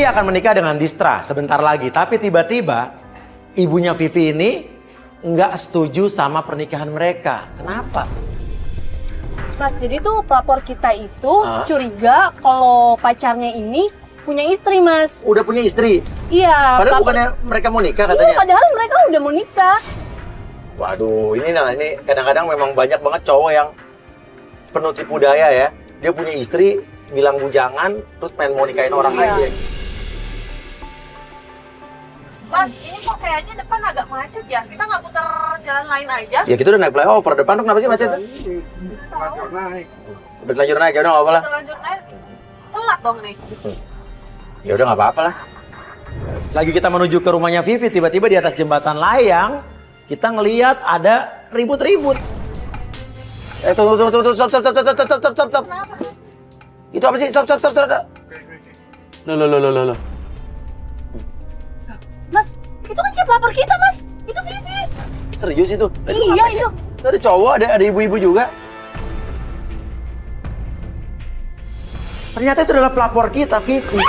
Vivi akan menikah dengan Distra sebentar lagi. Tapi tiba-tiba ibunya Vivi ini nggak setuju sama pernikahan mereka. Kenapa? Mas, jadi tuh pelapor kita itu curiga kalau pacarnya ini punya istri, Mas. Udah punya istri? Iya. Padahal bukannya mereka mau nikah katanya? Iya, padahal mereka udah mau nikah. Waduh, ini kadang-kadang memang banyak banget cowok yang penuh tipu daya ya. Dia punya istri, bilang bujangan, terus pengen mau nikahin orang aja. Mas, ini kok kayaknya depan agak macet ya? Kita nggak putar jalan lain aja? Ya kita udah naik flyover, depan tuh kenapa sih macetnya? Udah terlanjur naik, ya udah nggak apa-apa lah. Terlanjur naik, telat dong nih. Ya udah nggak apa-apa lah. Lagi kita menuju ke rumahnya Vivi, tiba-tiba di atas jembatan layang, kita ngeliat ada ribut-ribut. Tunggu, stop. Itu apa sih? Stop. Loh. Mas, itu kan kayak pelapor kita, Mas. Itu Vivi. Serius itu? Iya, itu. Ada cowok, ada ibu-ibu juga. Ternyata itu adalah pelapor kita, Vivi.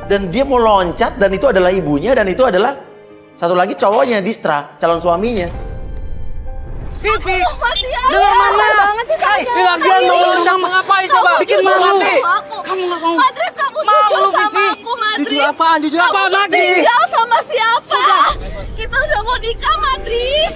Dan dia mau loncat, dan itu adalah ibunya, dan itu adalah satu lagi cowoknya, Distra, calon suaminya. Vivi, Dengar mama banget sih sama cewek. lagian mau loncat mengapain coba? Bikin malu. Kamu nggak mau. Madris, kamu jujur sama aku, Madris. Jujur apaan Kamu lagi? tinggal sama siapa? Kita udah mau nikah, Madris.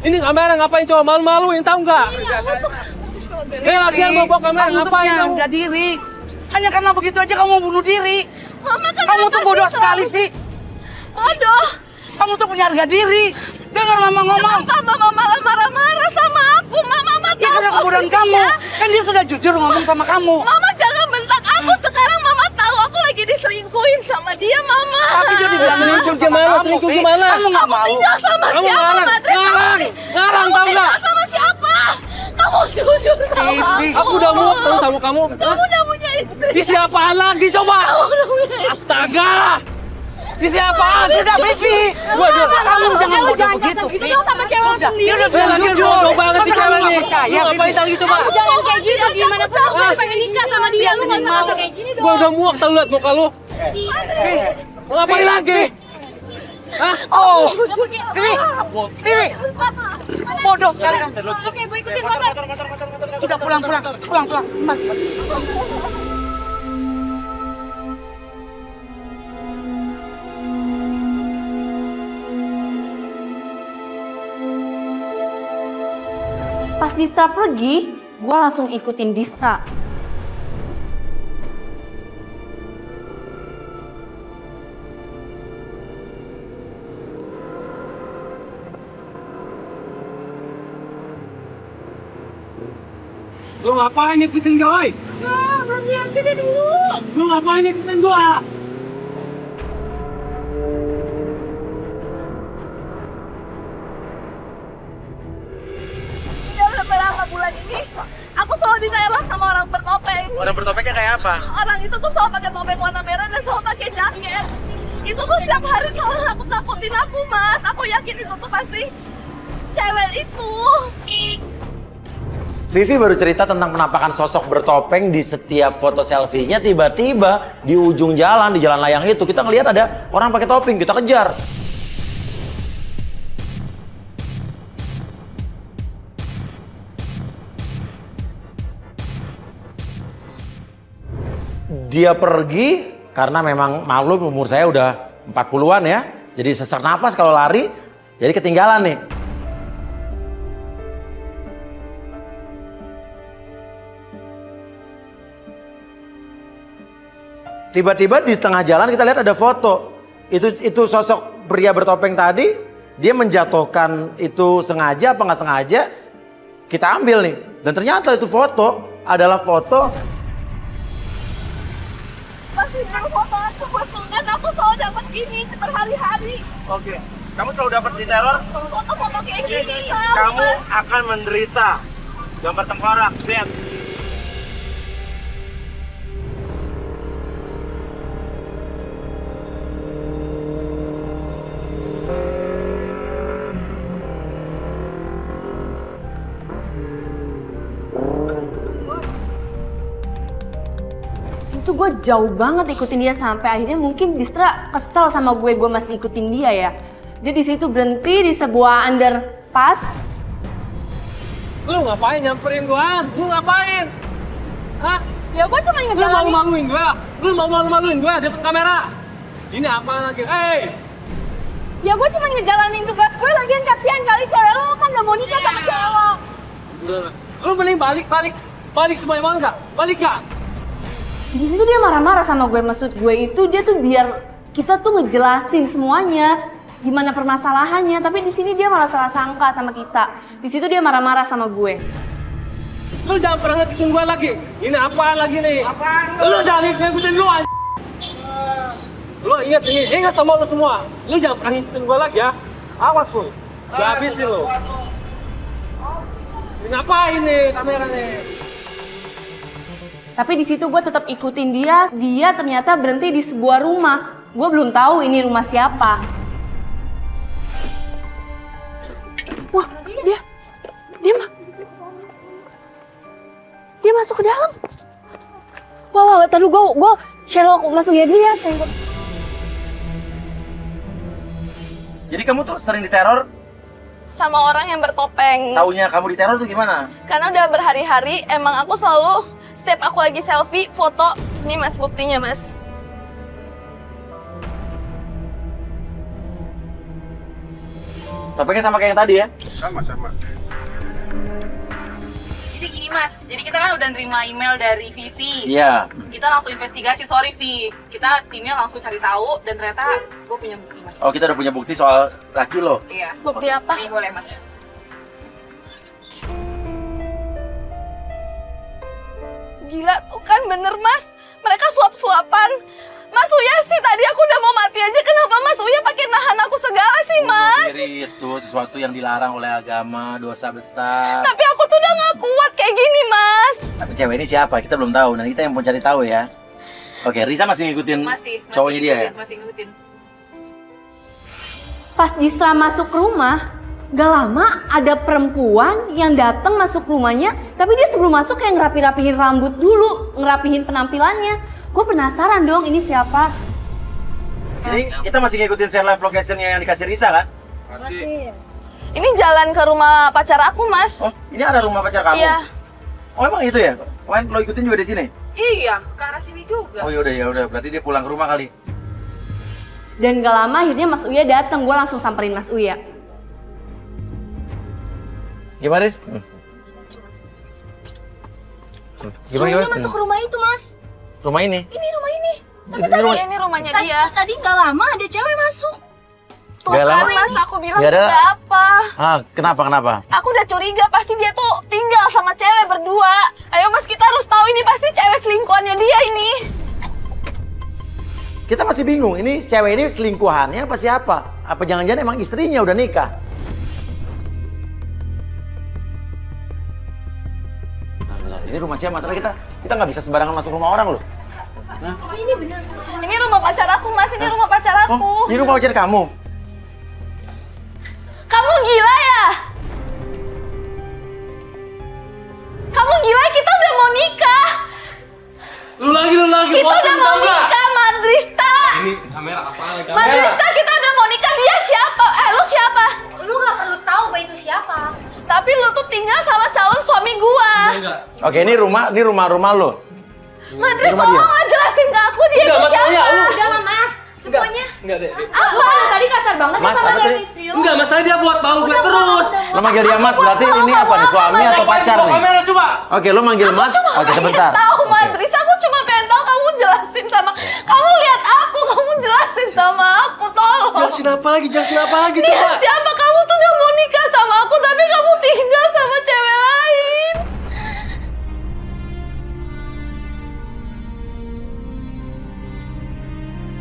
Ini kamera ngapain coba malu-maluin tahu nggak? Lagian bawa kamera ngapain kamu? Harga diri. Hanya karena begitu aja kamu mau bunuh diri. Mama kan Kamu tuh bodoh sekali sih. Bodoh. Kamu tuh punya harga diri. Dengar mama ngomong. Kenapa mama malah marah-marah sama aku? Mama Ya tahu karena kebodohan kamu. Kan dia sudah jujur ngomong sama kamu. Mama jangan bentak aku. Sekarang mama tahu aku lagi diselingkuhin sama dia, Mama. Tapi dia dibilang Selingkuh jujur sama gimana? kamu, Selingkuh Vi. gimana? Kamu nggak mau. Tinggal sama Kamu siapa, ngarang. Madris? Ngarang Kamu tahu nggak? tinggal sama siapa? Kamu jujur sama Vi, aku. Aku udah muak tahu sama kamu. Kamu udah punya istri. Istri apaan lagi coba? Kamu udah punya istri. Astaga! Istri apaan? Sudah, Vivi. Kamu jangan bodoh begitu, Itu Vi. dong sama cewek sendiri. Dia udah bilang Lagi jujur. bodoh banget sih Masa kamu cewek nggak nih. percaya, Lu ngapain Vivi? lagi coba? Jangan kayak gitu, gimana pun aku pengen nikah sama dia. Lu nggak usah ngerasa kayak gini dong. Gua udah muak tahu liat muka lu. Mau ngapain lagi? Hah? Oh, Vivi. Vivi. Bodoh sekali kan. Oke, gue ikutin motor. Sudah pulang. Pas Distra pergi, gue langsung ikutin Distra. Lu ngapain ikutin gue? Belum yakin dulu. Lu ngapain ikutin gua? Udah berapa bulan ini? Aku selalu diteror sama orang bertopeng. Orang bertopengnya kayak apa? Orang itu tuh selalu pakai topeng warna merah dan selalu pakai jaket. Itu tuh setiap hari selalu nakut-nakutin aku, Mas. Aku yakin itu tuh pasti cewek itu. Vivi baru cerita tentang penampakan sosok bertopeng di setiap foto selfie-nya. Tiba-tiba di ujung jalan, di jalan layang itu, kita ngelihat ada orang pakai topeng, kita kejar. Dia pergi karena memang maklum umur saya udah 40-an ya. Jadi sesak napas kalau lari, jadi ketinggalan nih. Tiba-tiba di tengah jalan kita lihat ada foto. Itu sosok pria bertopeng tadi, dia menjatuhkan itu sengaja apa nggak sengaja, kita ambil nih. Dan ternyata itu foto adalah foto. Masih foto aku, betul kan? Aku selalu dapat ini berhari-hari. Oke, kamu selalu dapat di teror, Foto-foto kayak gini. kamu akan menderita. Gambar tengkorak, lihat. tuh gue jauh banget ikutin dia sampai akhirnya mungkin Distra kesel sama gue masih ikutin dia ya. Dia di situ berhenti di sebuah underpass. Lu ngapain nyamperin gua? Lu ngapain? Hah? Ya gue cuma Lu ngejalanin. malu-maluin gua? Lu mau malu-maluin gua di depan kamera? Ini apa lagi? Ya gue cuma ngejalanin tugas gue, lagian kasihan kali cewek lo kan gak mau nikah sama cewek lo. Udah. Lu mending balik semuanya, mau nggak? Balik nggak? Di situ dia marah-marah sama gue, maksud gue itu dia tuh biar kita tuh ngejelasin semuanya gimana permasalahannya, tapi di sini dia malah salah sangka sama kita. Di situ dia marah-marah sama gue. Lu jangan pernah ngikutin gua lagi. Ini apaan lagi nih? Apaan lu? Lu jangan ngikutin gua. Lu ingat sama lu semua. Lu jangan pernah ngikutin gua lagi ya. Awas lu. Gua habisin lu. Ini apa ini kamera nih? Tapi di situ gue tetap ikutin dia. Dia ternyata berhenti di sebuah rumah. Gue belum tahu ini rumah siapa. Wah, dia masuk ke dalam. Wah, tadi gue Sherlock masuk ya dia. Jadi kamu tuh sering diteror? Sama orang yang bertopeng. Taunya kamu diteror tuh gimana? Karena udah berhari-hari emang aku selalu setiap aku lagi selfie foto. Ini Mas buktinya, Mas. Topengnya sama kayak yang tadi ya? Sama-sama. Jadi gini Mas, jadi kita kan udah nerima email dari Vivi. Iya. Kita langsung investigasi, sorry Vi. Kita timnya langsung cari tahu dan ternyata gue punya bukti Mas. Oh, kita udah punya bukti soal laki lo. Iya. Bukti apa? Ini boleh Mas. Gila tuh kan bener, Mas. Mereka suap-suapan. Mas Uya sih tadi aku udah mau mati aja. Kenapa Mas Uya pakai nahan aku segala sih, Mas? Itu sesuatu yang dilarang oleh agama, dosa besar. Tapi aku tuh udah gak kuat kayak gini, Mas. Tapi cewek ini siapa? Kita belum tahu. Dan kita yang mau cari tahu ya. Oke, Risa masih ngikutin Masih cowoknya dia ya? ngikutin, masih ngikutin. Pas Distra masuk ke rumah, gak lama ada perempuan yang datang masuk rumahnya, tapi dia sebelum masuk kayak ngerapi-rapihin rambut dulu, ngerapihin penampilannya. Gue penasaran dong, ini siapa? Ini kita masih ngikutin share live location-nya yang dikasih Risa kan? Masih. Ini jalan ke rumah pacar aku, Mas. Oh, ini ada rumah pacar kamu? Iya. Oh, emang itu ya? Kemarin lo ikutin juga di sini? Iya, ke arah sini juga. Oh, ya udah. Berarti dia pulang ke rumah kali. Dan gak lama akhirnya Mas Uya datang, gue langsung samperin Mas Uya. Gimana, Riz? Cowoknya masuk ke rumah itu, Mas. Rumah ini? Ini rumah ini. Tapi tadi ini rumahnya dia. Tadi gak lama ada cewek masuk. Tuh Gak kan, lama. Mas, aku bilang Gak ada. udah apa. Ah, kenapa? Aku udah curiga pasti dia tuh tinggal sama cewek berdua. Ayo Mas, kita harus tahu ini pasti cewek selingkuhannya dia ini. Kita masih bingung, ini cewek ini selingkuhannya apa siapa? Apa jangan-jangan emang istrinya udah nikah? Nah, ini rumah siapa? Masalah kita nggak bisa sembarangan masuk rumah orang loh. Nah, Ini rumah pacar aku, Mas. Ini rumah pacar aku. oh, ini rumah pacar kamu? Kamu gila ya? Kamu gila, kita udah mau nikah. Lu lagi. Kita Bosan udah mau tau nggak? nikah, Madrista. Ini kamera apa lagi? Madrista, kita udah mau nikah. Dia siapa? Lu siapa? Lu gak perlu tahu Mbak itu siapa. Tapi lu tuh tinggal sama calon suami gua. Enggak. Oke, ini rumah lo. Madris, Rumah dia. tolong nggak jelasin ke aku dia Enggak, itu Mas, siapa? iya, lu. Udah lah Mas, semuanya. Enggak deh. Apa? Tadi kasar banget sih Mas, sama apa calon tadi? istri lu. Enggak, masalah dia buat bau gue terus. Lo manggil dia Mas, berarti ini apa nih? Suami atau pacar nih? Kamera coba. Oke, lo manggil Mas. Oke, sebentar. Tahu Oke. Madris, aku cuma pengen tahu kamu jelasin sama. Kamu lihat aku, kamu jelasin sama aku, tolong. Jelasin apa lagi? Dia Coba. siapa? Kamu tuh udah mau nikah sama aku, tapi kamu tinggal sama cewek lain.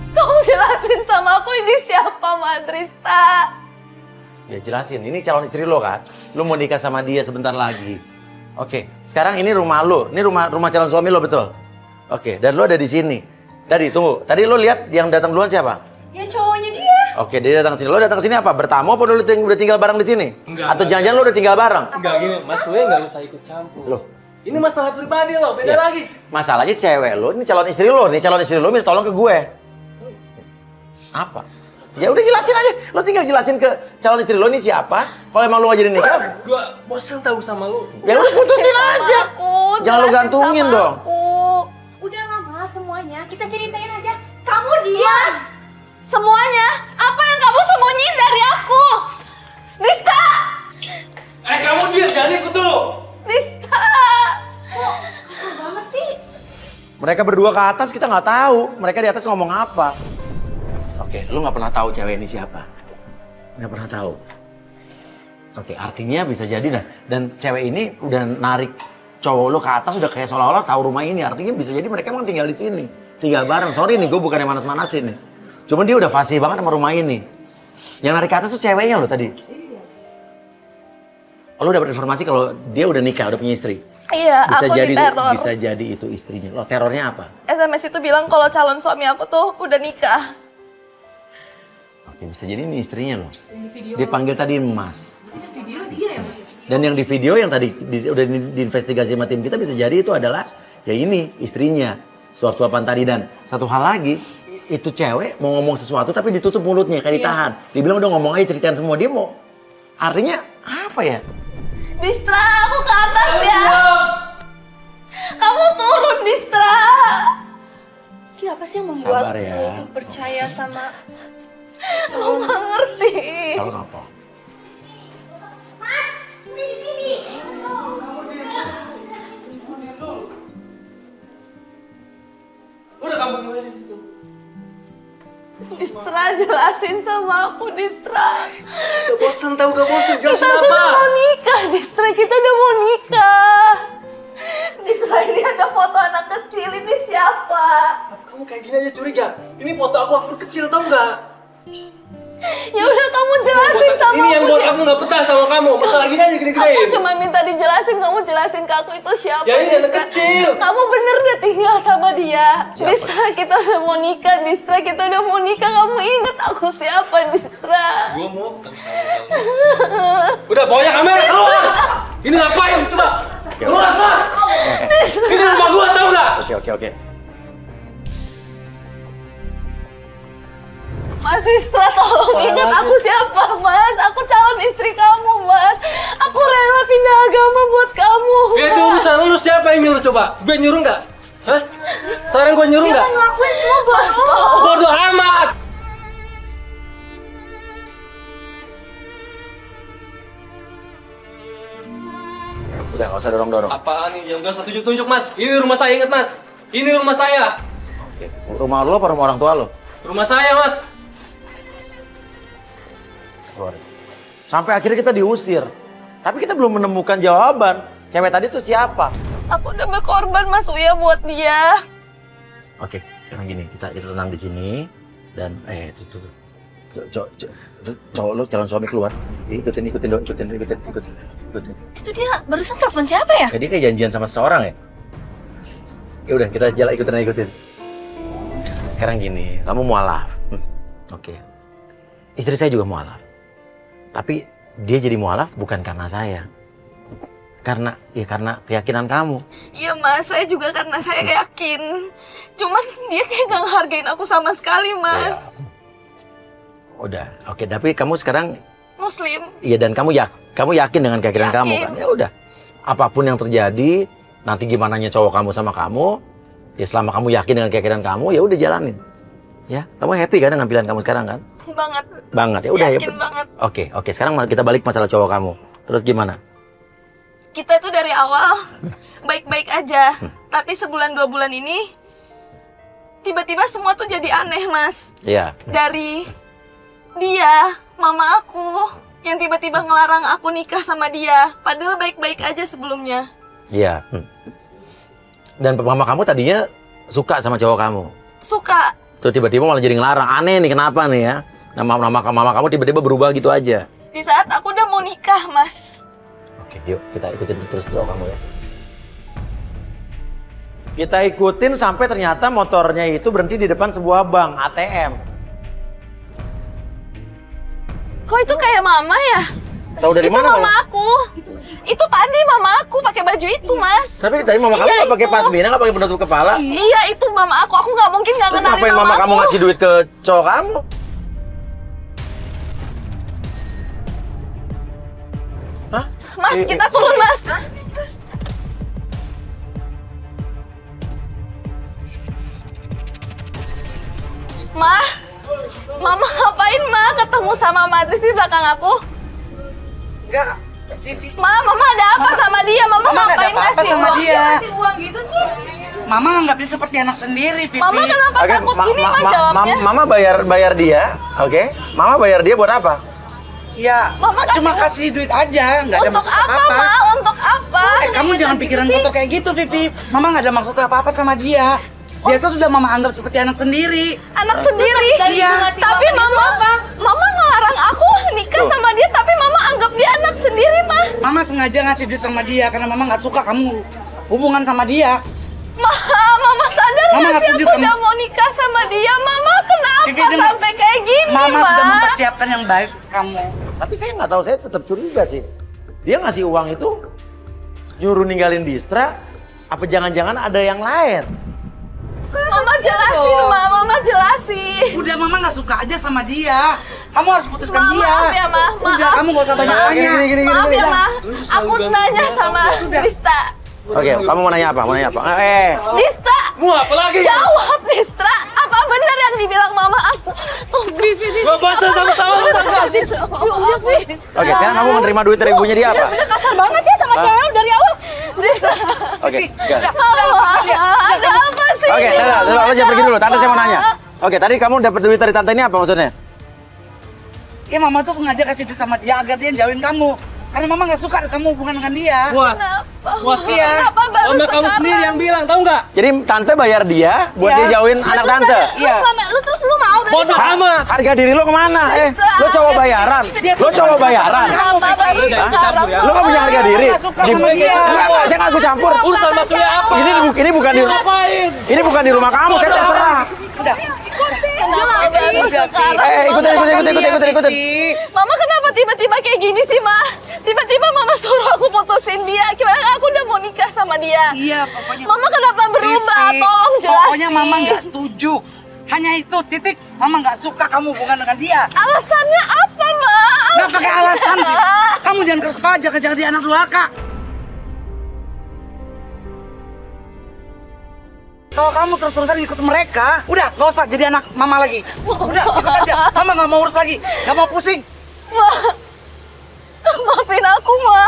Kamu jelasin sama aku ini siapa, Madrista? Ya jelasin, ini calon istri lo kan? Lo mau nikah sama dia sebentar lagi. Oke, sekarang ini rumah lo. Ini rumah calon suami lo, betul? Oke, dan lo ada di sini. Tadi, tunggu. Tadi lo lihat yang datang duluan siapa? Ya cowoknya dia. Oke, dia datang ke sini. Lo datang ke sini apa? Bertamu apa lo udah tinggal bareng di sini? Enggak, Atau enggak. jangan-jangan lo udah tinggal bareng? Enggak gini, Mas Wei enggak usah ikut campur. Loh, Ini masalah pribadi loh, beda Ya. lagi. Masalahnya cewek lo, ini calon istri lo minta tolong ke gue. Apa? Ya udah jelasin aja. Lo tinggal jelasin ke calon istri lo ini siapa. Kalau emang lo gak jadi nikah, Gua bosan tahu sama lu. ya udah putusin aja. Jangan lo gantungin dong. Udah lah Mas semuanya, kita ceritain aja. Kamu dia. Semuanya? Apa yang kamu sembunyiin dari aku? Dista! Kamu diam, jangan ikut dulu. Dista! Kok kasar banget sih? Mereka berdua ke atas kita nggak tahu. Mereka di atas ngomong apa. Oke, lu nggak pernah tahu cewek ini siapa? Nggak pernah tahu. Oke, artinya bisa jadi dan cewek ini udah narik cowok lu ke atas udah kayak seolah-olah tahu rumah ini. Artinya bisa jadi mereka emang tinggal di sini, tinggal bareng. Sorry nih, gue bukan yang manas-manasin nih. Cuman dia udah fasih banget sama rumah ini. Yang narik ke atas tuh ceweknya lo tadi. Lo dapet informasi kalau dia udah nikah, udah punya istri. Iya, Bisa aku jadi diteror. bisa jadi itu istrinya. Lo terornya apa? SMS itu bilang kalau calon suami aku tuh udah nikah. Oke, bisa jadi ini istrinya loh. Dia panggil tadi Mas. Dan yang di video yang tadi udah diinvestigasi sama tim kita bisa jadi itu adalah ya ini istrinya. Suap-suapan tadi dan satu hal lagi itu cewek mau ngomong sesuatu tapi ditutup mulutnya kayak ditahan. Dia bilang udah ngomong aja ceritain semua dia mau. Artinya apa ya? Distra, aku ke atas ya. Kamu turun, Distra. Siapa sih yang membuat Sabar ya. lo tuh percaya sama... Aku nggak ngerti. Tahu apa? Udah kamu mulai di situ. Distra, jelasin sama aku, Distra. Gak bosan tahu gak bosan, Kita jelasin tuh udah mau apa? nikah, Distra. Kita udah mau nikah. Distra, ini ada foto anak kecil. Ini siapa? Kamu kayak gini aja curiga. Ini foto aku waktu kecil tau nggak? Ya udah kamu jelasin sama Ini yang aku. buat aku nggak betah sama kamu. Masalah gini aja Aku gede-gedein. cuma minta dijelasin, kamu jelasin ke aku itu siapa. Ya ini anak Distra. kecil. Kamu bener udah tinggal sama dia. Distra, kita udah mau nikah. Distra, kita udah mau nikah. Kamu inget aku siapa, Distra? Gue mau ketemu sama kamu. Udah pokoknya kamera keluar. Ini ngapain? Coba. Keluar. Ini rumah gua tau nggak? Oke. Mas Distra, tolong ingat aku siapa, Mas. Aku calon istri kamu, Mas. Aku rela pindah agama buat kamu. Ya itu urusan lu, siapa yang nyuruh coba? Gue nyuruh nggak? Hah? Sekarang gue nyuruh nggak? Ngelakuin semua bodoh. Bodoh amat. Udah nggak usah dorong-dorong. Apaan nih? Yang gak usah tunjuk-tunjuk, Mas. Ini rumah saya, ingat, Mas. Ini rumah saya. Oke. Rumah lo apa rumah orang tua lo? Rumah saya, Mas. Sorry. Sampai akhirnya kita diusir. Tapi kita belum menemukan jawaban. Cewek tadi tuh siapa? Aku udah berkorban, Mas Uya, buat dia. Oke, sekarang gini, kita tenang di sini dan tuh. Cowok lo calon suami keluar. Ikutin. Itu dia barusan telepon siapa ya? Jadi kayak janjian sama seseorang ya? Ya udah, kita jalan ikutin. Sekarang gini, kamu mualaf. Oke. Istri saya juga mualaf. Tapi dia jadi mualaf bukan karena saya. Karena keyakinan kamu. Iya, Mas. Saya juga karena saya yakin. Cuman dia kayak gak ngehargain aku sama sekali, Mas. Udah, oke. Tapi kamu sekarang, Muslim. iya dan kamu yakin dengan keyakinan kamu kan? Ya udah. Apapun yang terjadi, nanti gimananya cowok kamu sama kamu, ya selama kamu yakin dengan keyakinan kamu, ya udah jalanin. Ya, kamu happy kan dengan pilihan kamu sekarang kan? Banget. Ya udah ya. Yakin banget. Oke. Sekarang kita balik masalah cowok kamu. Terus gimana? Kita itu dari awal baik-baik aja. Tapi sebulan 2 bulan ini tiba-tiba semua tuh jadi aneh, Mas. Iya. Dari dia, mama aku yang tiba-tiba ngelarang aku nikah sama dia. Padahal baik-baik aja sebelumnya. Iya. Dan mama kamu tadinya suka sama cowok kamu. Suka. Terus tiba-tiba malah jadi ngelarang. Aneh nih, kenapa nih ya? Mama kamu tiba-tiba berubah gitu aja. Di saat aku udah mau nikah, Mas. Oke, yuk kita ikutin terus cowok kamu ya. Kita ikutin sampai ternyata motornya itu berhenti di depan sebuah bank ATM. Kok itu kayak mama ya? Tahu dari Itu mana mama kalau? aku. Itu tadi mama aku pakai baju itu, Mas. Tapi tadi mama kamu Iya, nggak pakai itu. pasmina, nggak pakai penutup kepala. Iya, itu mama aku. Aku nggak mungkin nggak Terus kenalin ngapain mama kamu aku. ngasih duit ke cowok kamu? Hah? Mas, kita turun, Mas. Mama ngapain, Ma? Ketemu sama Madris di belakang aku. Enggak, Vivi. Mama ada apa sama dia? Mama Mama nggak ada ngapain apa-apa ngasih sama uang? dia. Kasih uang gitu sih. Mama nganggap dia seperti anak sendiri, Vivi. Mama kenapa Oke, takut gini, Ma, jawabnya? mama bayar dia, oke? Mama bayar dia buat apa? Ya, Mama cuma kasih duit aja, nggak ada Untuk maksud apa, apa-apa. Ma? Untuk apa? Kamu jangan pikiran kotor kayak gitu, Vivi. Mama nggak ada maksud apa-apa sama dia. Dia tuh sudah mama anggap seperti anak sendiri. Anak sendiri. dari Iya. ibu ngasih Tapi uang itu apa? Mama ngelarang aku nikah Tuh. sama dia, tapi Mama anggap dia anak sendiri, Ma. Mama sengaja ngasih duit sama dia karena mama nggak suka kamu hubungan sama dia. Mama sadar Mama nggak nggak sih setuju aku kamu. udah mau nikah sama dia? Mama kenapa Vivi, dengar. sampai kayak gini, Mama Ma? sudah mempersiapkan yang baik kamu. Tapi saya nggak tahu, saya tetap curiga sih. Dia ngasih uang itu nyuruh ninggalin Distra, apa jangan-jangan ada yang lain? Mama jelasin, Ma. Mama jelasin. Udah mama nggak suka aja sama dia. Kamu harus putuskan Ma, dia. maaf ya, Ma. Udah, Maaf. kamu nggak usah banyak tanya. Maaf ya, Ma. Aku nanya sama Sudah. Dista. Oke, kamu mau nanya apa? Mau nanya apa? Dista, Mau apa lagi? jawab Dista. Apa benar yang dibilang Mama aku? Tuh, Gua basah tahu-tahu. Oke, sekarang kamu menerima duit dari ibunya dia apa? kasar banget ya sama cewek lu dari awal. Dista. Oke, gas. Mama, ada apa sih? Oke, lo jangan pergi dulu. Tante saya mau nanya. Oke, tadi kamu dapat duit dari tante ini apa maksudnya? Ya mama tuh sengaja kasih duit sama dia agar dia jauhin kamu. Karena mama nggak suka kamu hubungan dengan dia. Puas. Kenapa? Puas. Iya. Kenapa baru Mama kamu sekarang? sendiri yang bilang, tahu nggak? Jadi tante bayar dia buat Iya. dia jauhin anak tante. Iya. Terus lu mau berarti Bodoh amat. Harga diri lo kemana? Lo cowok bayaran. Lo cowok bayaran. kenapa baru Jangan sekarang? campur ya. Lo gak punya harga diri. nggak suka sama dia. Enggak, saya nggak aku campur. Urusan maksudnya apa? Ini bukan di Ngapain? ini bukan di rumah kamu. Saya terserah. Sudah. Kenapa baru sekarang? Ikutin. Mama kenapa tiba-tiba kayak gini sih, Ma? Tiba-tiba Mama suruh aku putusin dia. Gimana aku udah mau nikah sama dia? Iya, pokoknya. Mama kenapa berubah? Vivi, Tolong jelasin. Pokoknya mama nggak setuju. Hanya itu, titik. Mama nggak suka kamu hubungan dengan dia. Alasannya apa, Ma? Nggak pakai alasan. Vivi. Kamu jangan keras kepala, jangan jadi anak durhaka. Kalau kamu terus-terusan ikut mereka, udah nggak usah jadi anak mama lagi. Udah, ikut aja. Mama nggak mau urus lagi, nggak mau pusing. Ma, maafin aku, Ma.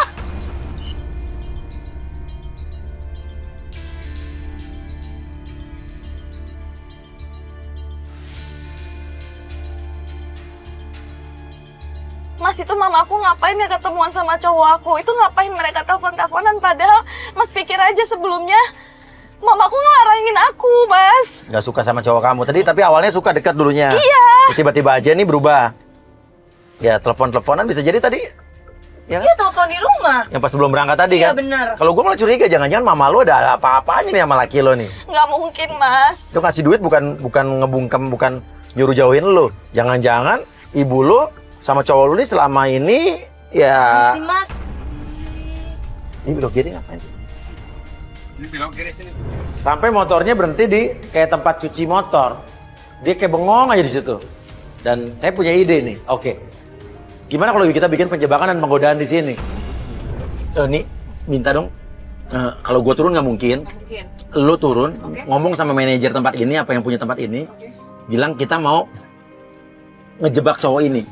Mas, itu mama aku ngapain ya ketemuan sama cowok aku? Itu ngapain mereka telepon-teleponan padahal Mas pikir aja sebelumnya mamaku ngelarangin aku, Mas. Gak suka sama cowok kamu tadi, tapi awalnya suka dekat dulunya. Iya. Tiba-tiba aja nih berubah. Ya telepon-teleponan bisa jadi tadi. Ya kan? Dia telepon di rumah. Yang pas sebelum berangkat tadi Iya, kan? benar. Kalau gue malah curiga, jangan-jangan mama lo ada apa-apanya nih sama laki lo nih. Nggak mungkin, Mas. Lo ngasih duit bukan ngebungkam, bukan nyuruh jauhin lo. Jangan-jangan ibu lo sama cowok lo nih selama ini ya... Si Mas. Ini belok kiri ngapain sih? Sampai motornya berhenti di kayak tempat cuci motor. Dia kayak bengong aja di situ. Dan saya punya ide nih. Oke. Gimana kalau kita bikin penjebakan dan penggodaan di sini? Nih, minta dong. Kalau gue turun nggak mungkin. Mungkin. Lo turun, ngomong sama manajer tempat ini, apa yang punya tempat ini. Bilang kita mau ngejebak cowok ini.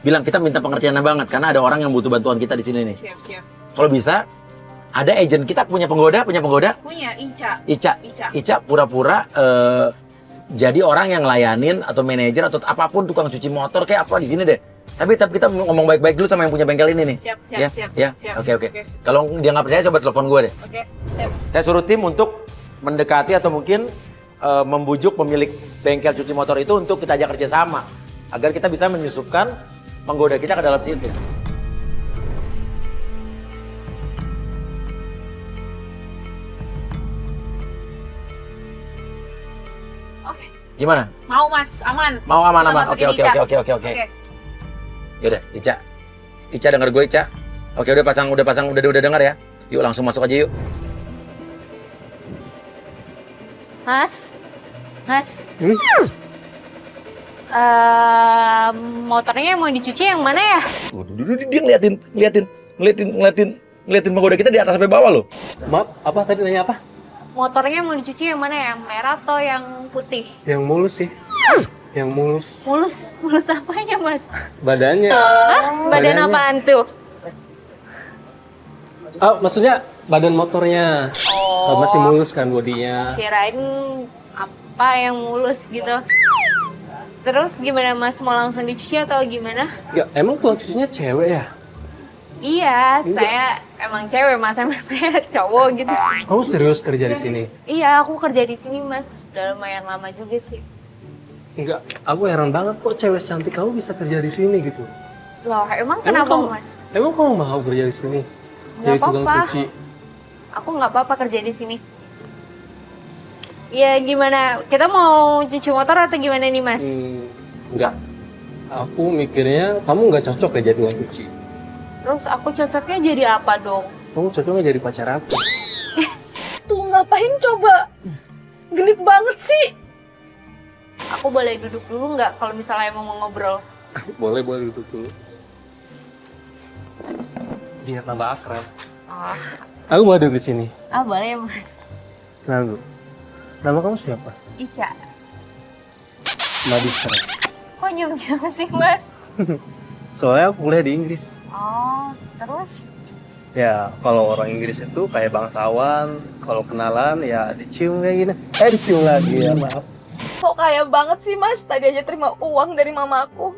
Bilang kita minta pengertiannya banget karena ada orang yang butuh bantuan kita di sini nih. Siap. Kalau bisa, ada agent kita punya penggoda. Punya Ica. Ica pura-pura jadi orang yang layanin atau manajer atau apapun tukang cuci motor kayak apa di sini deh. Tapi kita ngomong baik-baik dulu sama yang punya bengkel ini nih. Siap. Oke. Kalau dia nggak percaya coba telepon gue deh. Oke. Siap. Saya suruh tim untuk mendekati atau mungkin membujuk pemilik bengkel cuci motor itu untuk kita ajak kerjasama agar kita bisa menyusupkan penggoda kita ke dalam situ. Oke. Gimana? Mau, Mas. Aman. Mau aman-aman? Kita Oke. masukin Ica. Oke. Yaudah, Ica. Ica denger gue Ica. Oke udah pasang, udah denger ya. Yuk langsung masuk aja yuk. Mas. Motornya mau dicuci yang mana ya? Dia ngeliatin pagoda kita di atas sampai bawah loh. Maaf, apa tadi nanya apa? Motornya mau dicuci yang mana ya? Yang merah atau yang putih? Yang mulus sih. Yang mulus. Mulus apanya mas? Badannya. Hah? Badan Badannya. apaan tuh? Ah, maksudnya badan motornya. Masih mulus kan bodinya. Kirain apa yang mulus gitu. Terus gimana mas? Mau langsung dicuci atau gimana? Enggak, emang tukang cucinya cewek ya? Iya, saya emang cewek mas, emang saya cowok gitu. Kamu serius kerja di sini? Iya, aku kerja di sini mas. Udah lumayan lama juga sih. Enggak, aku heran banget kok cewek cantik kamu bisa kerja di sini gitu. Loh, emang kenapa mas? Emang kamu mau kerja di sini? Nggak Jadi tukang apa-apa. cuci. Aku nggak apa-apa kerja di sini. Ya gimana? Kita mau cuci motor atau gimana nih mas? Enggak. Aku mikirnya kamu nggak cocok ya jadi tukang cuci. Terus aku cocoknya jadi apa dong? Kamu cocoknya jadi pacar aku. Tuh ngapain coba? Genit banget sih. Aku boleh duduk dulu nggak kalau misalnya emang mau ngobrol? Boleh duduk dulu. Biar tambah akrab. Oh, Aku mau duduk di sini. boleh mas. Kenal dulu. Nama kamu siapa? Ica. Madisra. Kok nyium-nyium sih mas? Soalnya aku kuliah di Inggris. Oh, terus? Ya, kalau orang Inggris itu kayak bangsawan, kalau kenalan ya dicium kayak gini. Dicium lagi ya, maaf. Kok kaya banget sih mas? Tadi aja terima uang dari mamaku.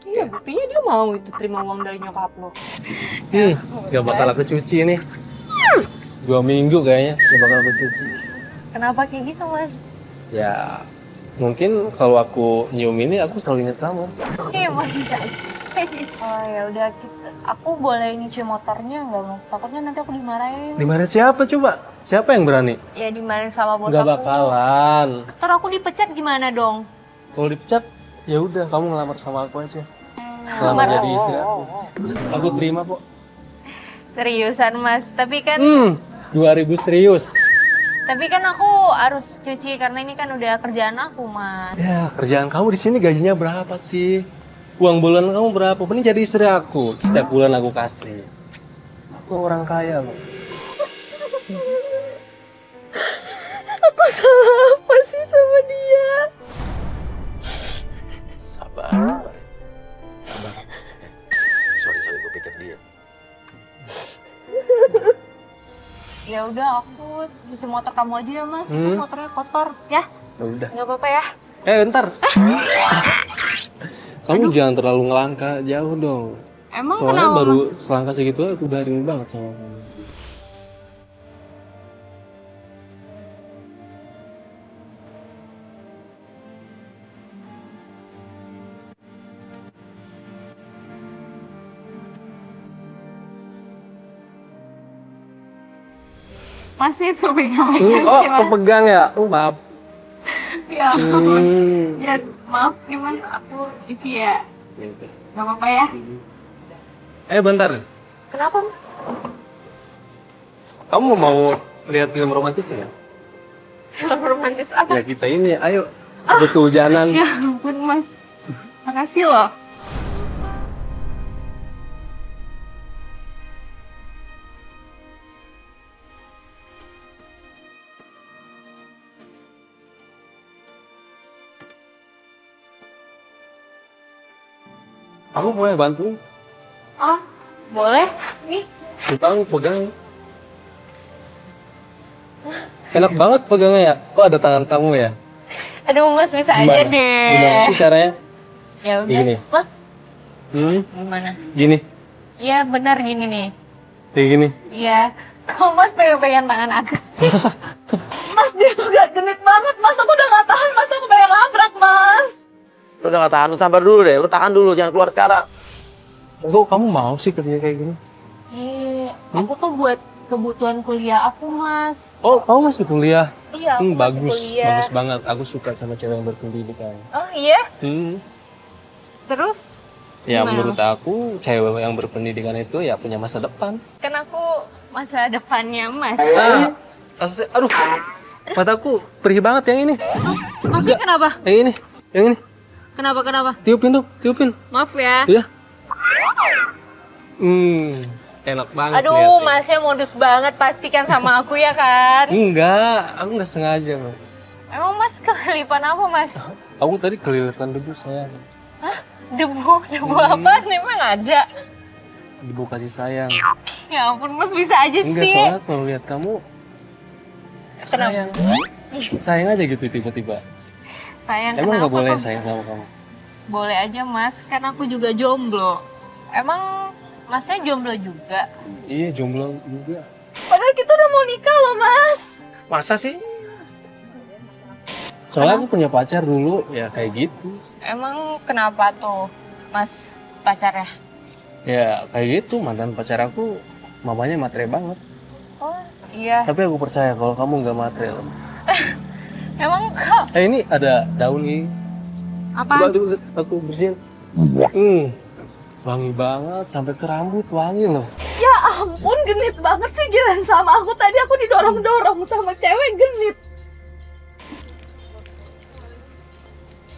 Iya, buktinya dia mau itu terima uang dari nyokap lo. Gak bakal aku cuci nih. 2 minggu kayaknya gak bakal aku cuci. Kenapa kayak gitu mas? Ya, mungkin kalau aku nyium ini aku selalu ingat kamu. Iya mas bisa aja sih. Oh ya udah, aku boleh nyuci motornya nggak mas? Takutnya nanti aku dimarahin. Dimarahin siapa coba? Siapa yang berani? Ya dimarahin sama bos Gak aku. bakalan. Ntar aku dipecat gimana dong? Kalau dipecat, ya udah kamu ngelamar sama aku aja. Ngelamar jadi istri aku. Aku terima kok. Seriusan mas, tapi kan 2000 serius. tapi kan aku harus cuci karena ini kan udah kerjaan aku mas. Ya, kerjaan kamu di sini gajinya berapa sih? Uang bulan kamu berapa? Mending jadi istri aku. Setiap bulan aku kasih. Aku orang kaya loh. Aku salah apa sih sama dia? Sabar. Sorry, gue pikir dia. Ya udah aku cuci motor kamu aja ya mas, itu motornya kotor ya. Ya udah. Nggak apa-apa ya? Bentar. Kamu jangan terlalu ngelangkah jauh dong. Emang Soalnya kenapa baru mas? selangkah segitu aku udah rindu banget sama kamu. Masih itu pegang. Oh, kepegang ya? Maaf. Ya, ya maaf nih mas, aku cuci ya. Nggak apa-apa ya? Bentar. Kenapa mas? Kamu mau lihat film romantis ya? Film romantis apa? Ya kita ini, ayo. Ada kehujanan. Ya ampun mas, makasih loh. Aku boleh bantu? Oh, boleh? Nih. Kamu pegang. Enak banget pegangnya ya? Kok ada tangan kamu ya? Aduh mas, bisa aja deh. Gimana sih caranya? Ya udah, Gini. mas Gimana? gimana? Gini. Iya benar gini nih. Kayak gini. Iya. Kok mas pegang tangan aku sih? Mas dia tuh gak genit banget mas. Aku udah gak tahan mas. Aku pengen labrak mas. Lu udah gak tahan, lu sabar dulu deh. Lu tahan dulu, jangan keluar sekarang. Kok kamu mau sih kerja kayak gini? Iya, aku tuh buat kebutuhan kuliah aku mas. Oh, kamu masih kuliah? Iya, aku masih Bagus. kuliah. Bagus banget. Aku suka sama cewek yang berpendidikan. Oh iya? Hmm. Terus Ya Gimana, menurut aku cewek yang berpendidikan itu ya punya masa depan. Kan aku masa depannya Mas. Aduh, mataku perih banget yang ini. Masnya kenapa? Yang ini. Kenapa? Tiupin dong, tiupin. Maaf ya. Iya. Enak banget. Aduh, liatnya. Masnya modus banget pastikan sama aku ya kan? Enggak, aku nggak sengaja, Bang. Emang Mas kelilipan apa, Mas? Aku tadi kelilipan debu sayang. Hah? Debu apa? Emang ada? Debu kasih sayang. Ya ampun, Mas bisa aja Enggak, sih. soalnya kalau lihat kamu sayang. Sayang aja gitu tiba-tiba. Sayang Emang nggak kenapa boleh kok? sayang sama kamu? Boleh aja, Mas. Kan aku juga jomblo. Emang Masnya jomblo juga? Iya, jomblo juga. Padahal kita udah mau nikah loh, Mas. Masa sih? Soalnya aku punya pacar dulu, ya kayak gitu. Emang kenapa tuh, Mas pacarnya? Ya kayak gitu, mantan pacar aku mamanya materai banget. Oh, iya. Tapi aku percaya kalau kamu nggak materai. Emang kok Ini ada daun ini. apa? Coba aku bersihin. Wangi banget, sampai ke rambut wangi loh. Ya ampun, genit banget sih Gilan sama aku. Tadi aku didorong-dorong sama cewek genit.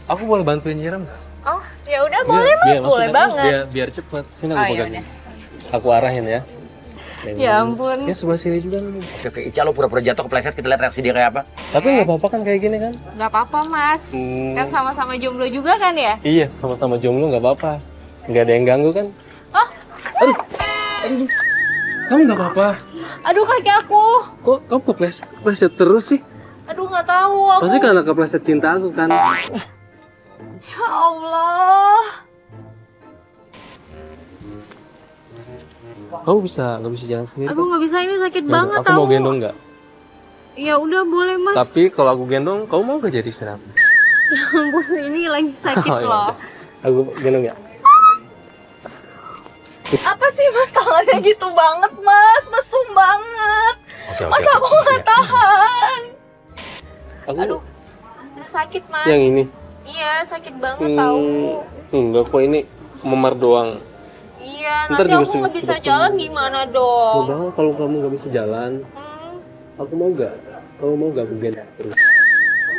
Aku boleh bantuin nyiram nggak? Oh, ya udah boleh, Mas. Boleh maksud aku banget. Biar cepet. Sini Oh, aku ya pegang. udah. Aku arahin ya. Ya ampun. Ya sebelah sini juga nih. Oke, Ica lo pura-pura jatuh kepleset, kita lihat reaksi dia kayak apa. Tapi nggak apa-apa kan kayak gini kan? Nggak apa-apa, Mas. Kan sama-sama jomblo juga kan ya? Iya, sama-sama jomblo nggak apa-apa. Nggak ada yang ganggu kan? Oh, Aduh, kamu nggak apa-apa. aduh kaki aku. Kok kamu kepleset terus sih? Aduh nggak tahu aku. Pasti karena kepleset cinta aku kan? Ya Allah. Kamu nggak bisa jalan sendiri? Aduh nggak bisa, ini sakit Yaudah, banget aku tahu. mau gendong nggak? Ya udah boleh, Mas. Tapi kalau aku gendong, kamu mau gak jadi istirahat? Ya ampun, ini lagi sakit Oh, ya loh. udah. Aku gendong ya? Apa sih Mas tangannya gitu banget Mas? Mesum banget. Masa aku nggak tahan? Aku Aduh, udah sakit, Mas. yang ini. Iya, sakit banget tahu. Enggak kok, ini memar doang. Iya, Ntar nanti juga aku nggak bisa sembuh. jalan gimana dong? Udah, kalau kamu nggak bisa jalan, aku mau gak? Kamu mau gak aku gendong terus?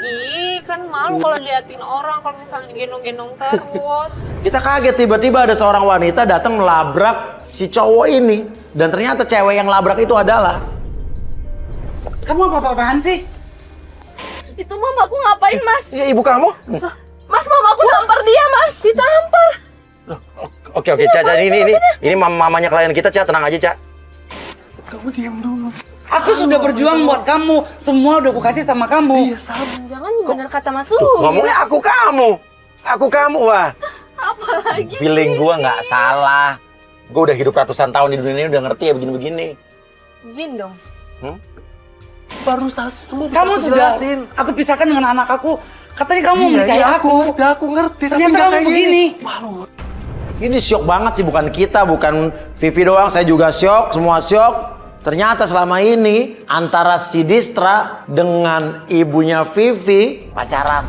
Ih, kan malu kalau liatin orang kalau misalnya digendong-gendong terus. Kita kaget tiba-tiba ada seorang wanita datang melabrak si cowok ini. Dan ternyata cewek yang labrak itu adalah... Kamu apa-apaan sih? Itu mamaku ngapain Mas? Ya, ibu kamu? Mas, mamaku nampar dia Mas. Ditampar. Oke, Ca, ini mamanya klien kita, Ca, tenang aja, Ca. Kamu diam dulu. Aku sudah berjuang buat kamu. Semua udah aku kasih sama kamu. Iya, Jangan benar kata Mas Tuh, Suhu. ngomongnya aku kamu, wah. Apalagi Feeling gua nggak salah. Gua udah hidup ratusan tahun di dunia ini, udah ngerti ya begini-begini. Jin dong. Baru semua bisa Kamu aku sudah jelasin. aku pisahkan dengan anak aku. Katanya kamu menikahi aku. Udah aku ngerti, tapi Ternyata nggak kamu kayak begini. Malu. Ini syok banget sih, bukan kita, bukan Vivi doang, saya juga syok, semua syok. Ternyata selama ini antara si Distra dengan ibunya Vivi pacaran.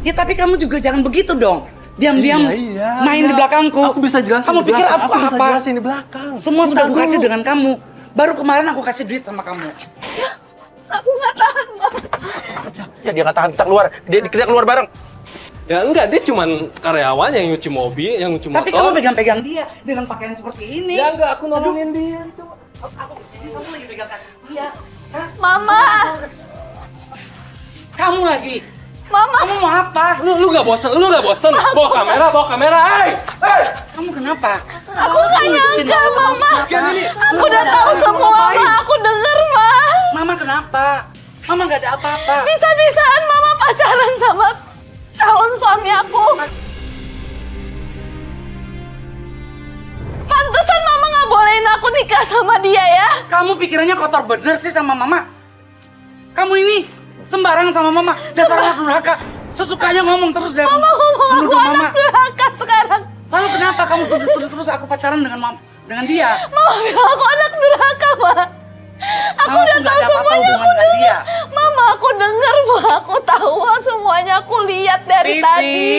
Ya tapi kamu juga jangan begitu dong. Diam-diam Iya, main di belakangku. Aku bisa jelasin Kamu di pikir belakang. aku Aku bisa apa? jelasin di belakang. Semua sudah aku Bentar kasih dulu. dengan kamu. Baru kemarin aku kasih duit sama kamu. aku nggak tahan Mas. Ya dia nggak tahan, kita keluar, kita keluar bareng. Ya enggak, dia cuman karyawan yang nyuci mobil, yang nyuci motor. Tapi kamu pegang-pegang dia dengan pakaian seperti ini. Ya enggak, aku nolongin dia. Aku kesini, kamu lagi pegang kaki dia. Hah? Mama. Kamu lagi. Mama. Kamu mau apa? Lu nggak bosan? Bawa kamera, hey! Kamu kenapa? Aku nggak nyangka Mama. Aku udah tahu semua Ma. Aku denger Ma. Mama kenapa? Mama nggak ada apa-apa. Bisa-bisaan Mama pacaran sama calon suami aku. Pantesan Mama nggak bolehin aku nikah sama dia ya. Kamu pikirannya kotor bener sih sama Mama. Kamu ini sembarangan sama Mama. Dasar anak durhaka. Sesukanya ngomong terus deh. Mama ngomong aku Menuduh anak durhaka sekarang. Lalu kenapa kamu tuduh terus aku pacaran dengan dia? Mama bilang aku anak durhaka Ma. Aku Mama udah tuh nggak tahu ada apa-apa semuanya, aku hubungan dengan denger. dia. Mama, aku denger, Ma. Aku tahu semuanya, aku lihat dari Vivi. tadi.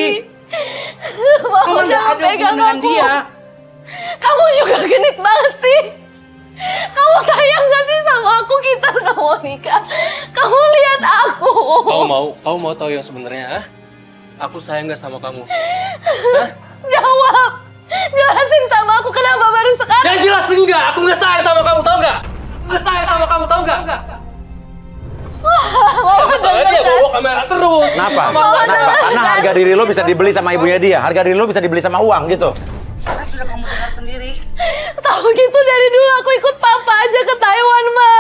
Mama nggak ada hubungan dengan dia. Kamu juga genit banget sih. Kamu sayang gak sih sama aku? Kita gak mau nikah. Kamu lihat aku. Kamu mau tahu yang sebenarnya, ah? Aku sayang gak sama kamu? Hah? Jawab. Jelasin sama aku kenapa baru sekarang. Ya jelas enggak, aku nggak sayang sama kamu, tau nggak? Nggak sayang sama kamu, tau nggak? Masalahnya dia bawa kamera terus. Kenapa? Karena harga diri lo bisa dibeli sama ibunya dia. Harga diri lo bisa dibeli sama uang gitu. Kan sudah kamu dengar sendiri. Tahu gitu dari dulu aku ikut papa aja ke Taiwan, Ma.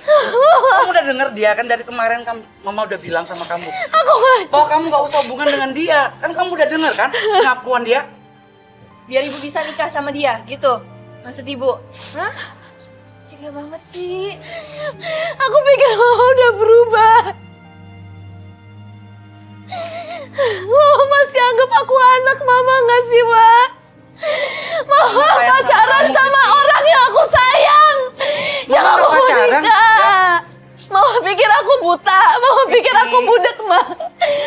Kamu udah denger dia kan dari kemarin Mama udah bilang sama kamu. Aku gak... Bahwa kamu gak usah hubungan dengan dia. Kan kamu udah denger kan pengakuan dia. Biar ibu bisa nikah sama dia, gitu? Maksud ibu? Hah? Tega banget sih. Aku pikir Mama udah berubah. Mama masih anggap aku anak Mama gak sih, Ma? Mama pacaran sama orang yang aku sayang. Yang Mama aku mau pacaran? nikah. Mama pikir aku buta. Mama pikir aku budak, Ma.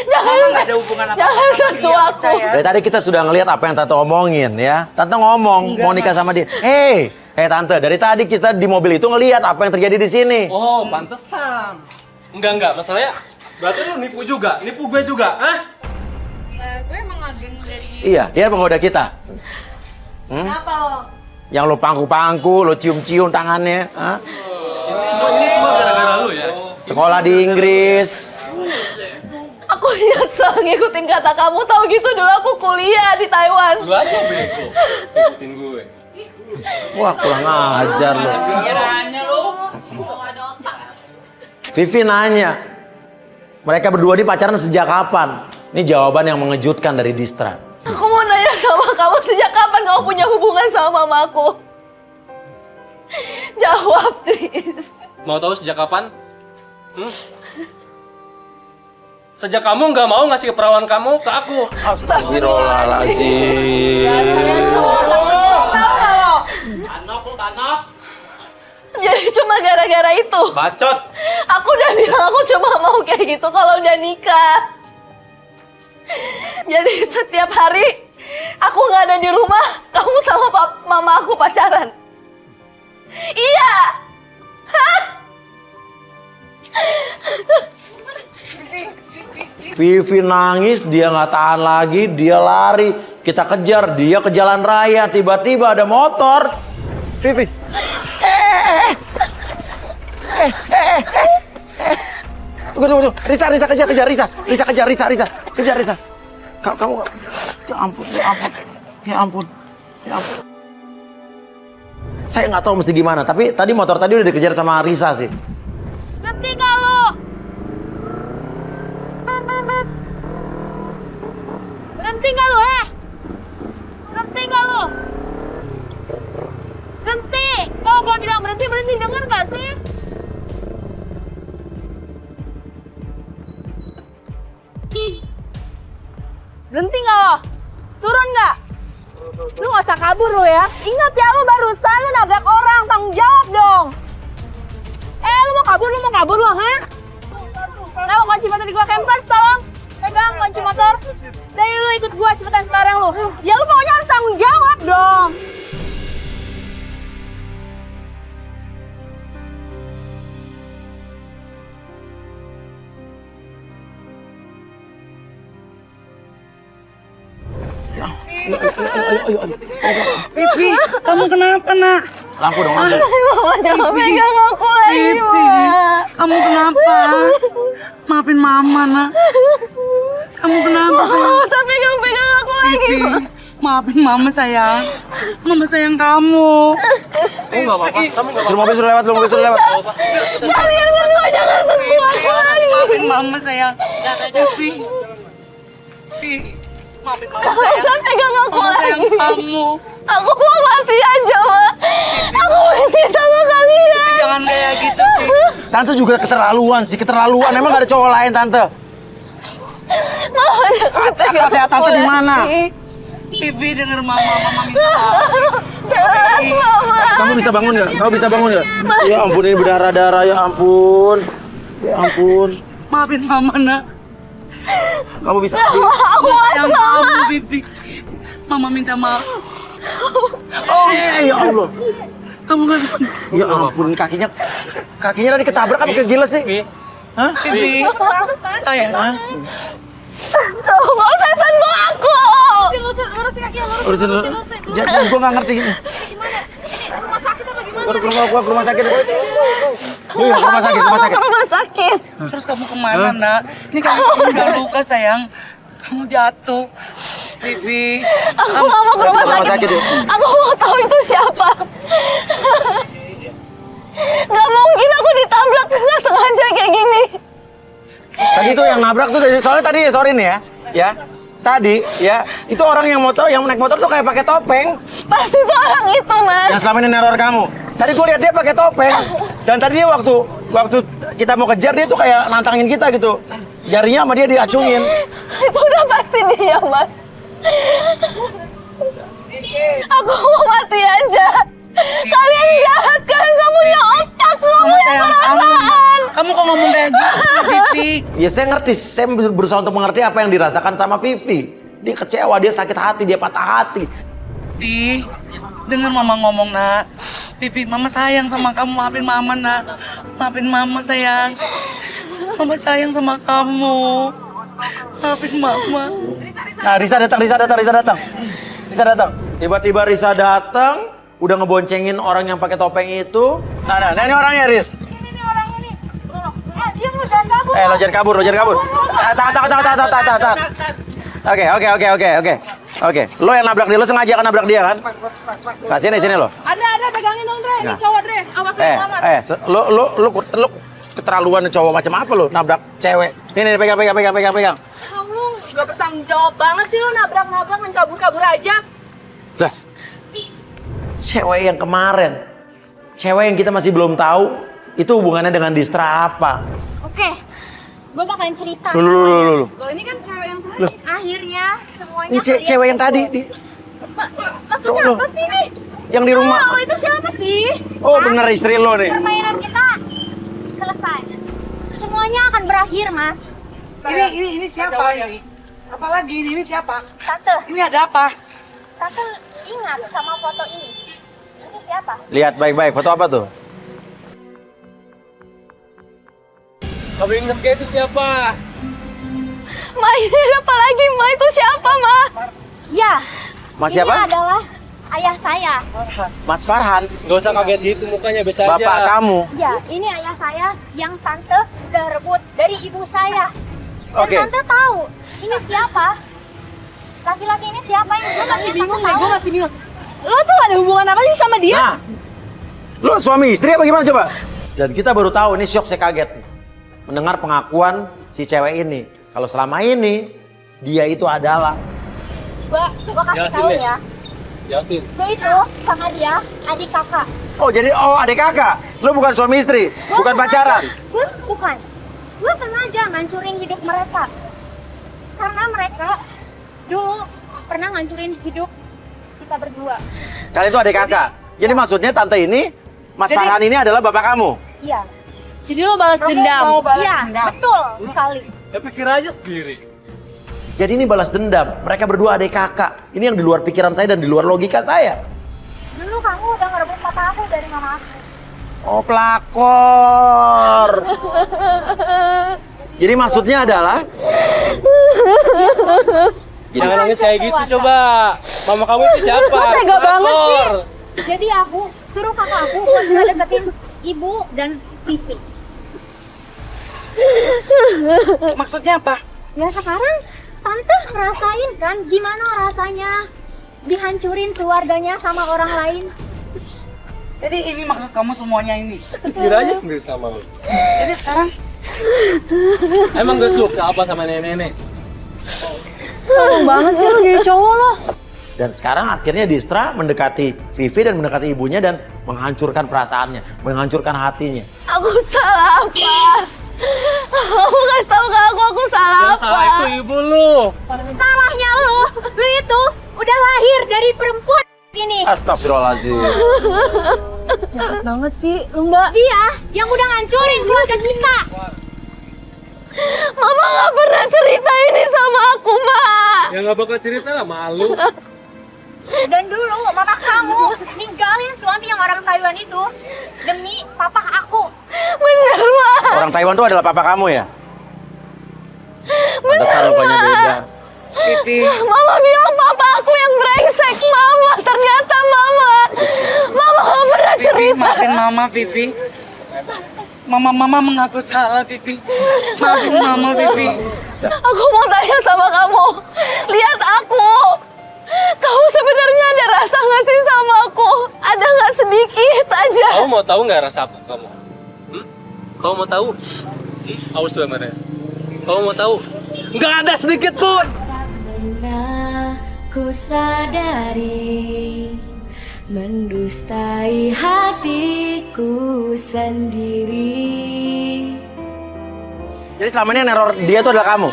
Mama gak ada hubungan apa-apa Jangan sama sentuh dia, aku. percaya. Dari tadi kita sudah ngelihat apa yang Tante omongin ya. Tante ngomong mau nikah sama dia. Tante, dari tadi kita di mobil itu ngelihat apa yang terjadi di sini. Oh, pantesan. Enggak, masalahnya berarti lu nipu gue juga, ah? Gue emang agen dari... Iya, dia penggoda kita. Kenapa lo? Yang lo pangku-pangku, lo cium-cium tangannya. Hah? Ini semua gara-gara lu ya? Sekolah di Inggris. Aku nyesel ngikutin kata kamu. Tahu gitu dulu aku kuliah di Taiwan. Lu aja bego, ikutin gue. Wah, kurang ajar lo. Kiranya lu, gak ada otak. Vivi nanya, mereka berdua ini pacaran sejak kapan? Ini jawaban yang mengejutkan dari Distra. Aku mau nanya sama kamu, sejak kapan kamu punya hubungan sama mamaku? Jawab, please. Mau tahu sejak kapan? Sejak kamu nggak mau ngasih perawan kamu ke aku. Astagfirullahaladzim. Dasarnya cowok tahu nggak lo? Tanok. Jadi cuma gara-gara itu. Bacot. Aku udah bilang aku cuma mau kayak gitu kalau udah nikah. Jadi setiap hari aku nggak ada di rumah, kamu sama mama aku pacaran. Iya. Hah? Vivi nangis, dia nggak tahan lagi, dia lari. Kita kejar, dia ke jalan raya. Tiba-tiba ada motor. Vivi. Tunggu. Risa kejar Risa. Kejar Risa. Kamu. Ya ampun. Saya nggak tahu mesti gimana, tapi tadi motor tadi udah dikejar sama Risa sih. Berhenti nggak lo? Berhenti nggak lo, Berhenti nggak lo? Berhenti! Kalau gue bilang berhenti, denger nggak sih? Berhenti nggak lo? Turun nggak? Lu nggak usah kabur lo ya. Ingat ya, lu barusan lu nabrak orang, tanggung jawab dong. Lu mau kabur lo, ha? Nah, kunci motor di gua, Campers, tolong. Pegang kunci motor. Dari lu ikut gua, cepetan sekarang lu. Ya lu pokoknya harus tanggung jawab dong. Ayo. Vivi, kamu kenapa, Nak? Lampu dong. Mama jangan pegang aku lagi, Vivi, Mama. kamu kenapa? Maafin Mama, Nak. Kamu kenapa, sayang? Mama usah pegang aku lagi, Vivi, Ma. maafin Mama, sayang. Mama sayang kamu. Kamu nggak apa-apa. Suruh mobil sudah lewat. Kalian berdua jangan sentuh aku lagi. Maafin Mama, sayang. Vivi. Vivi, maafin Mama, Mama sayang. usah pegang aku Mama sayang lagi. kamu. Aku mau mati aja, Ma. Aku mati sama kalian. Vivi, jangan kayak gitu, Vivi. Tante juga keterlaluan. Emang gak ada cowok lain, Tante? Mama jangan pegang Akal sehat aku Tante di lagi. mana? Vivi, denger Mama minta maaf. Mama. Kamu bisa bangun nggak? Ya ampun, ini berdarah-darah. Ya ampun. Maafin Mama, Nak. Kamu bisa. Yang kamu, Vivi. Mama minta maaf. Ya Allah. Kamu kan Ya ampun, kakinya tadi ketabrak apa kegila sih? Hah? Vivi. Sayang. Hah? Tolong saya sentuh aku. Lurusin kaki, Urusin dulu. Jangan, gua nggak ngerti. Gimana? Ini rumah sakit apa gimana? Gua ke rumah sakit. Iya, rumah sakit. Rumah sakit. Terus kamu kemana, nak? Ini kamu udah luka, sayang. Kamu jatuh. Vivi. Aku nggak mau ke rumah Rumah sakit. sakit, yuk. Aku mau tahu itu siapa. Gak mungkin aku ditabrak nggak sengaja kayak gini. Tadi tuh yang nabrak tuh, soalnya tadi sorry nih ya. Tadi ya, itu orang yang naik motor tuh kayak pakai topeng. Pasti itu orang itu, Mas. Yang selama ini neror kamu. Tadi gue lihat dia pakai topeng. Dan tadi dia waktu kita mau kejar dia tuh kayak nantangin kita gitu. Jarinya sama dia diacungin. Itu udah pasti dia, Mas. Aku mau mati aja. Kalian jahat, kalian gak punya otak, gak Mama punya sayang kamu. perasaan. Kamu kok ngomong kayak gitu, Vivi? Ya saya ngerti, saya berusaha untuk mengerti apa yang dirasakan sama Vivi. Dia kecewa, dia sakit hati, dia patah hati. Vivi, dengar mama ngomong, nak. Vivi, mama sayang sama kamu. Maafin mama, nak. Maafin mama, sayang. Mama sayang sama kamu. Maafin mama. Nah, Risa datang. Tiba-tiba Risa datang, udah ngeboncengin orang yang pakai topeng itu. Nah, ini orangnya, Riz. Ini orangnya nih. Dia mau jangan kabur. Lo jangan kabur. Tahan. Oke. Lo yang nabrak dia, lo sengaja kan nabrak dia kan? Nah, sini lo. Ada pegangin dong, Dre. Ini Nah. cowok, Dre. Awas lu selamat. Lo keterlaluan cowok macam apa lo nabrak cewek? Nih, pegang. Kamu gak bertanggung jawab banget sih lu nabrak main kabur aja. Lah, cewek yang kemarin, cewek yang kita masih belum tahu, itu hubungannya dengan Distra apa? Oke, gue bakalan cerita. Lu. Loh, ini kan cewek yang tadi. Akhirnya semuanya. Ini cewek yang tadi Maksudnya Loh. apa sih nih? yang di rumah. Oh, itu siapa sih? Oh, bener istri lo nih. Permainan kita selesai. Semuanya akan berakhir, Mas. Ini siapa ini? Apalagi ini siapa? Tante, Ini ada apa? Tante ingat sama foto ini. Ini siapa? Lihat baik-baik, foto apa tuh? Kamu ingat kayak itu siapa? Ma, ini apa lagi, Ma? Itu siapa, Ma? Ya, Mas ini siapa? adalah ayah saya. Mas Farhan, Gak usah kaget gitu mukanya, biasa aja. bapak kamu. Ya, ini ayah saya yang tante udah rebut dari ibu saya. Dan Oke. tante tahu ini siapa? Laki-laki ini siapa yang Gue masih bingung tante deh, tahu? gue masih bingung. Lo tuh ada hubungan apa sih sama dia? Nah, lo suami istri apa gimana coba? Dan kita baru tahu, ini syok, saya kaget nih. Mendengar pengakuan si cewek ini. Kalau selama ini, dia itu adalah... Gua kasih Jelasin tahu deh. ya. Yakin? Gue itu sama dia adik kakak. Oh, jadi adik kakak. Lo bukan suami istri, bukan pacaran. Bukan. Gue sengaja ngancurin hidup mereka. Karena mereka dulu pernah ngancurin hidup kita berdua. Kalian itu adik kakak. Jadi maksudnya tante ini, Mas Farhan ini adalah bapak kamu. Iya. Jadi lo balas dendam. Mau balas Iya, dendam. betul sekali. Ya pikir aja sendiri. Jadi ini balas dendam. Mereka berdua adik kakak. Ini yang di luar pikiran saya dan di luar logika saya. Dulu kamu udah ngerebut papa aku dari mama aku. Oh, pelakor. Jadi maksudnya adalah... Jangan nangis kayak gitu, coba. Mama kamu itu siapa? Kok tega banget sih? Pelakor. Jadi aku suruh kakak aku buat deketin ibu dan Vivi. Maksudnya apa? Ya sekarang tante ngerasain kan gimana rasanya dihancurin keluarganya sama orang lain. Jadi ini maksud kamu semuanya ini. Pikir aja sendiri sama lu. Jadi sekarang Emang gak suka apa sama nenek-nenek? Sombong banget sih lo jadi cowok lo. Dan sekarang akhirnya Distra mendekati Vivi dan mendekati ibunya dan menghancurkan perasaannya, menghancurkan hatinya. Aku salah apa? Kamu kasih tahu ke aku salah Yang apa? salah itu ibu lu. Salahnya lu itu udah lahir dari perempuan ini. Astagfirullahaladzim. Jahat banget sih, lo Mbak. Dia yang udah ngancurin keluarga kita. Mama nggak pernah cerita ini sama aku, Ma. Ya nggak bakal cerita lah, malu. Dan dulu mama kamu ninggalin suami yang orang Taiwan itu demi papa aku. Bener, Ma. Orang Taiwan tuh adalah papa kamu ya? Pantesan rupanya beda. Vivi, Mama bilang papa aku yang brengsek, Mama. Ternyata Mama nggak pernah Vivi, cerita. maafin Mama, Vivi. Mama mengaku salah, Vivi. Maafin Mama, Vivi. Aku mau tanya sama kamu. Lihat aku. Kamu sebenarnya ada rasa nggak sih sama aku? Ada nggak sedikit aja? Kamu mau tahu nggak rasa apa kamu? Kamu mau tahu? Awas tuh mana? Kamu mau tahu? Nggak ada sedikit pun. Tak pernah ku sadari mendustai hatiku sendiri. Jadi selama ini yang neror dia tuh adalah kamu?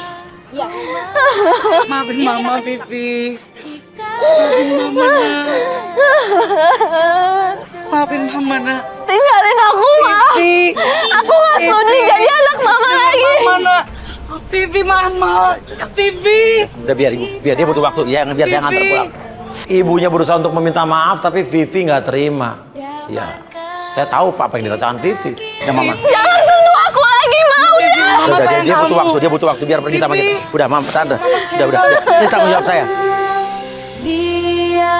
Maafin Mama, Vivi. Maafin Mama, nak. Maafin Mama, nak. Tinggalin aku, Ma. Vivi. Aku nggak sudi jadi anak Mama lagi. Mana? Vivi, Mama. Vivi. Udah biar ibu, biar dia butuh waktu, ya biar dia ngantar pulang. Ibunya berusaha untuk meminta maaf tapi Vivi nggak terima. Ya, saya tahu apa yang dirasakan Vivi. Ya Mama. Jangan sentuh aku lagi, Ma. Udah. Mama Udah, sayang dia butuh kamu. waktu, dia butuh waktu biar pergi sama Vivi. kita. Udah, Mama, tante. Udah. Ini tanggung jawab saya. Dia